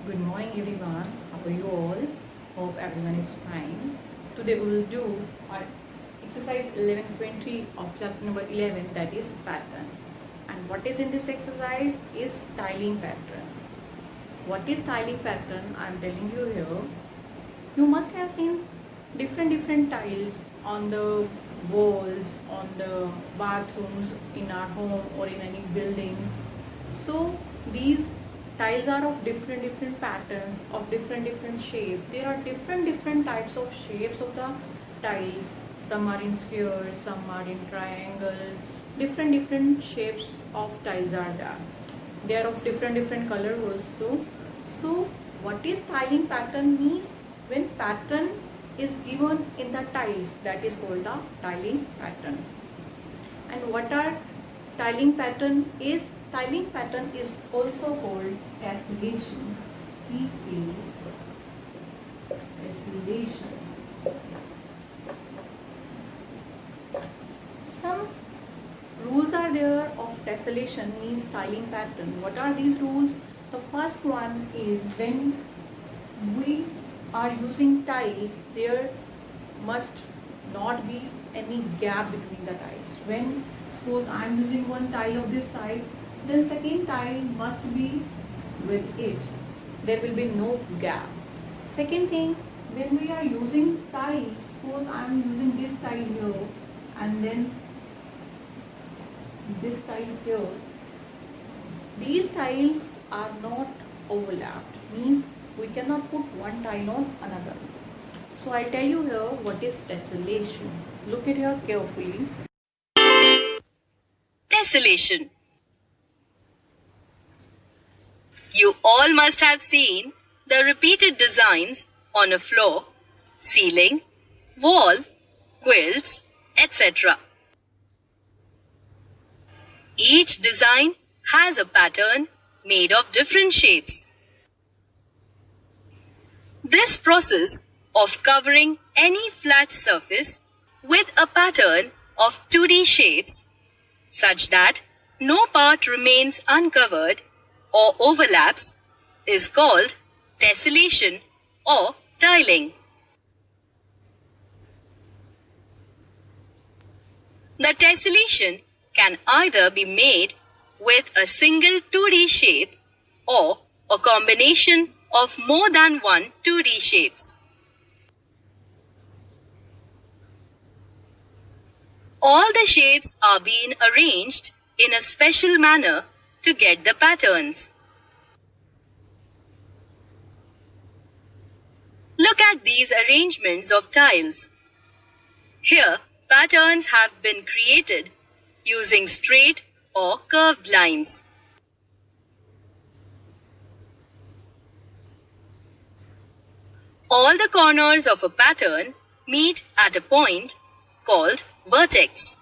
Good morning everyone. How are you all? Hope everyone is fine. Today we will do our exercise 11.20 of chapter number 11, that is pattern. And what is in this exercise is tiling pattern. What is tiling pattern? I am telling you here. You must have seen different tiles on the walls, on the bathrooms in our home or in any buildings. So these tiles are of different patterns, of different shape. There are different types of shapes of the tiles. Some are in square, some are in triangle. Different shapes of tiles are there. They are of different color also. So what is tiling pattern means? When pattern is given in the tiles, that is called the tiling pattern. And what are tiling pattern is? Tiling pattern is also called tessellation. Tessellation. Some rules are there of tessellation, means tiling pattern. What are these rules? The first one is when we are using tiles, there must not be any gap between the tiles. When suppose I am using one tile of this type, then second tile must be with it. There will be no gap. Second thing, when we are using tiles, suppose I am using this tile here and then this tile here, these tiles are not overlapped, means we cannot put one tile on another. So I tell you here what is tessellation. Look at here carefully. Tessellation. You all must have seen the repeated designs on a floor, ceiling, wall, quilts, etc. Each design has a pattern made of different shapes. This process of covering any flat surface with a pattern of 2D shapes such that no part remains uncovered or overlaps is called tessellation or tiling. The tessellation can either be made with a single 2D shape or a combination of more than one 2D shapes. All the shapes are being arranged in a special manner to get the patterns. Look at these arrangements of tiles. Here, patterns have been created using straight or curved lines. All the corners of a pattern meet at a point called vertex.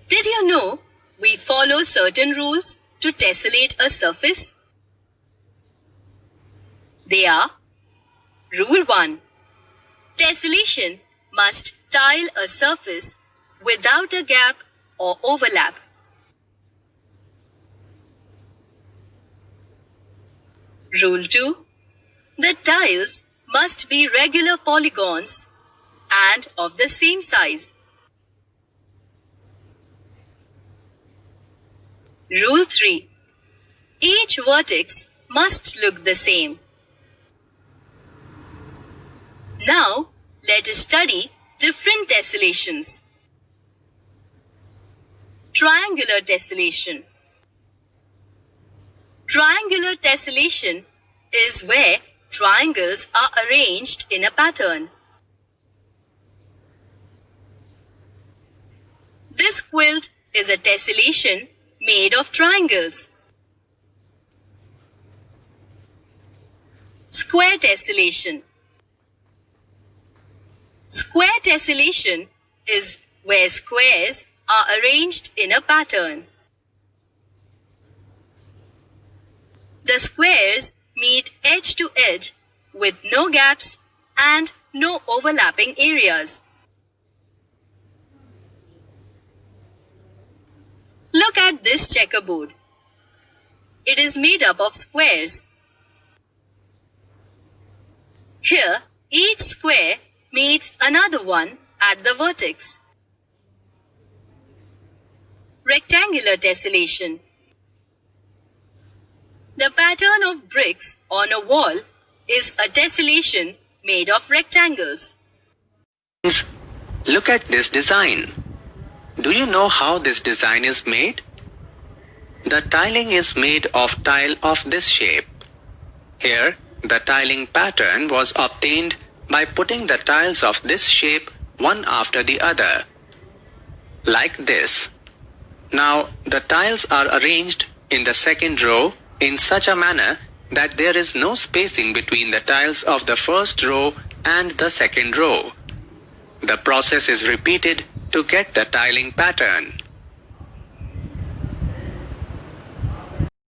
Did you know we follow certain rules to tessellate a surface? They are: Rule 1. Tessellation must tile a surface without a gap or overlap. Rule 2. The tiles must be regular polygons and of the same size. Rule 3. Each vertex must look the same. Now, let us study different tessellations. Triangular tessellation. Triangular tessellation is where triangles are arranged in a pattern. This quilt is a tessellation made of triangles. Square tessellation. Square tessellation is where squares are arranged in a pattern. The squares meet edge to edge with no gaps and no overlapping areas. Look at this checkerboard. it is made up of squares. Here, each square meets another one at the vertex. Rectangular tessellation. The pattern of bricks on a wall is a tessellation made of rectangles. Look at this design. Do you know how this design is made? The tiling is made of tile of this shape. Here, the tiling pattern was obtained by putting the tiles of this shape one after the other, like this. Now, the tiles are arranged in the second row in such a manner that there is no spacing between the tiles of the first row and the second row. The process is repeated to get the tiling pattern.